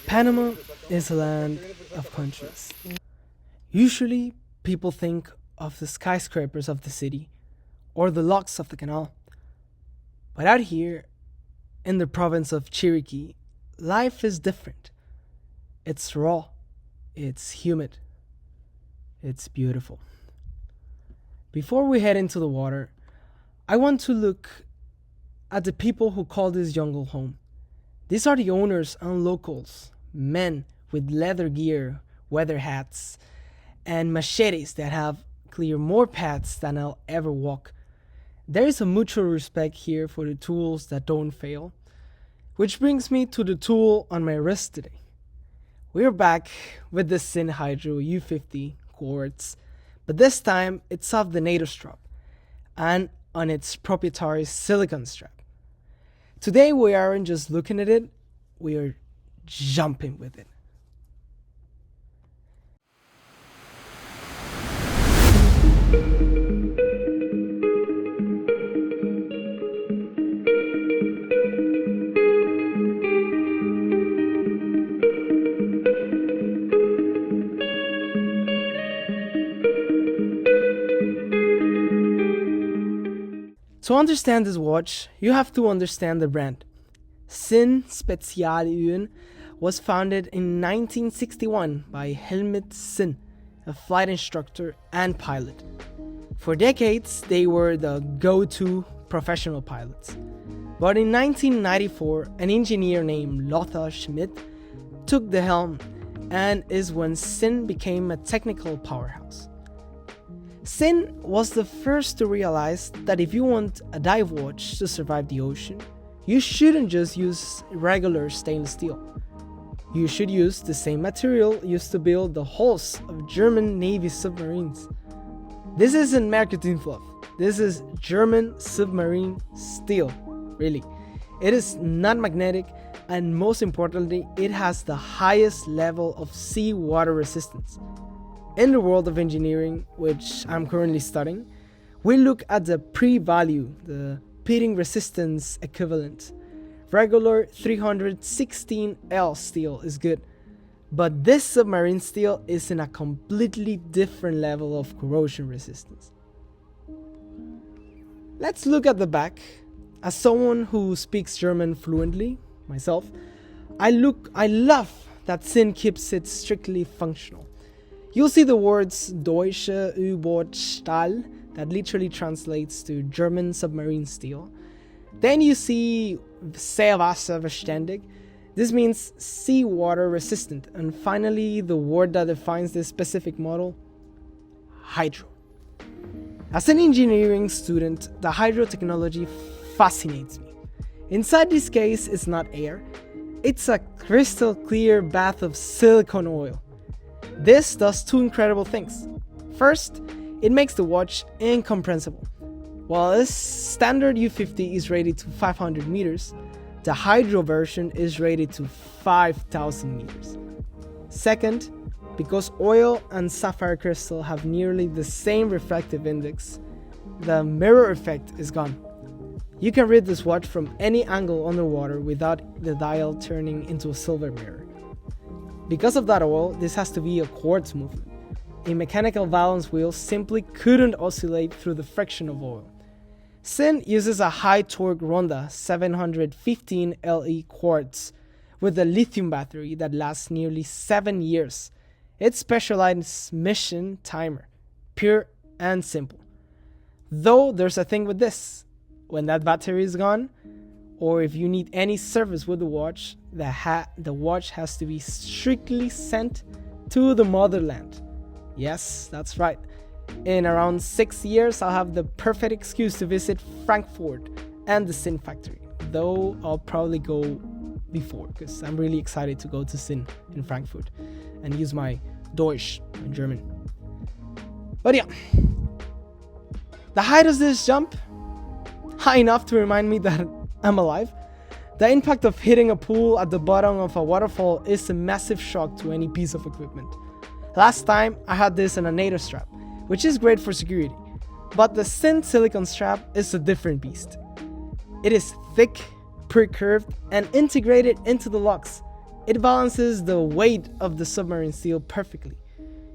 Panama is a land of contrast. Usually, people think of the skyscrapers of the city or the locks of the canal. But out here, in the province of Chiriquí, life is different. It's raw, it's humid, it's beautiful. Before we head into the water, I want to look at the people who call this jungle home. These are the owners and locals, men with leather gear, weather hats, and machetes that have cleared more paths than I'll ever walk. There is a mutual respect here for the tools that don't fail, which brings me to the tool on my wrist today. We're back with the Sinn Hydro U50 quartz, but this time it's off the NATO strap and on its proprietary silicone strap. Today we aren't just looking at it, we are jumping with it. To understand this watch, you have to understand the brand. Sinn Spezialöen was founded in 1961 by Helmut Sinn, a flight instructor and pilot. For decades, they were the go-to professional pilots. But in 1994, an engineer named Lothar Schmidt took the helm, and is when Sinn became a technical powerhouse. Sinn was the first to realize that if you want a dive watch to survive the ocean, you shouldn't just use regular stainless steel. You should use the same material used to build the hulls of German Navy submarines. This isn't marketing fluff. This is German submarine steel, really. It is non-magnetic, and most importantly, it has the highest level of seawater resistance. In the world of engineering, which I'm currently studying, we look at the P-value, the pitting resistance equivalent. Regular 316L steel is good, but this submarine steel is in a completely different level of corrosion resistance. Let's look at the back. As someone who speaks German fluently, myself, I love that Sinn keeps it strictly functional. You'll see the words Deutscher U-Boot-Stahl, that literally translates to German submarine steel. Then you see Seewasserbeständig. This means seawater resistant. And finally, the word that defines this specific model, hydro. As an engineering student, the hydro technology fascinates me. Inside this case, it's not air. It's a crystal clear bath of silicone oil. This does two incredible things. First, it makes the watch incompressible. While this standard U50 is rated to 500 meters, the hydro version is rated to 5,000 meters. Second, because oil and sapphire crystal have nearly the same refractive index, the mirror effect is gone. You can read this watch from any angle underwater without the dial turning into a silver mirror. Because of that oil, this has to be a quartz movement. A mechanical balance wheel simply couldn't oscillate through the friction of oil. Sinn uses a high torque Ronda 715 Le quartz with a lithium battery that lasts nearly 7 years. It's specialized mission timer, pure and simple. Though there's a thing with this. When that battery is gone, or if you need any service with the watch, the watch has to be strictly sent to the motherland. Yes, that's right. In around 6 years, I'll have the perfect excuse to visit Frankfurt and the Sinn factory. Though I'll probably go before, because I'm really excited to go to Sinn in Frankfurt and use my Deutsch, my German. But yeah, the height of this jump, high enough to remind me that I'm alive. The impact of hitting a pool at the bottom of a waterfall is a massive shock to any piece of equipment. Last time I had this in a NATO strap, which is great for security, but the Sinn silicone strap is a different beast. It is thick, pre-curved, and integrated into the locks. It balances the weight of the submarine steel perfectly.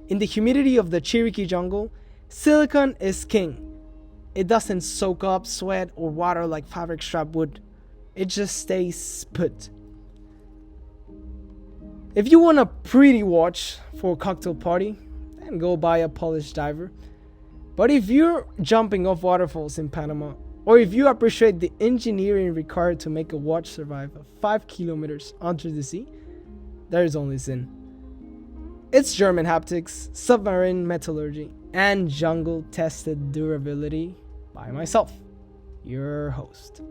In the humidity of the Cherokee jungle, silicone is king. It doesn't soak up sweat or water like fabric strap would. It just stays put. If you want a pretty watch for a cocktail party, then go buy a polished diver. But if you're jumping off waterfalls in Panama, or if you appreciate the engineering required to make a watch survive 5 kilometers under the sea, there is only Sinn. It's German haptics, submarine metallurgy, and jungle-tested durability by myself, your host.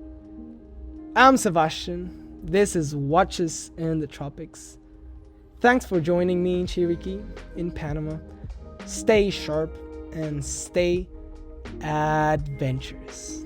I'm Sebastian. This is Watches in the Tropics. Thanks for joining me in Cherokee, in Panama. Stay sharp and stay adventurous.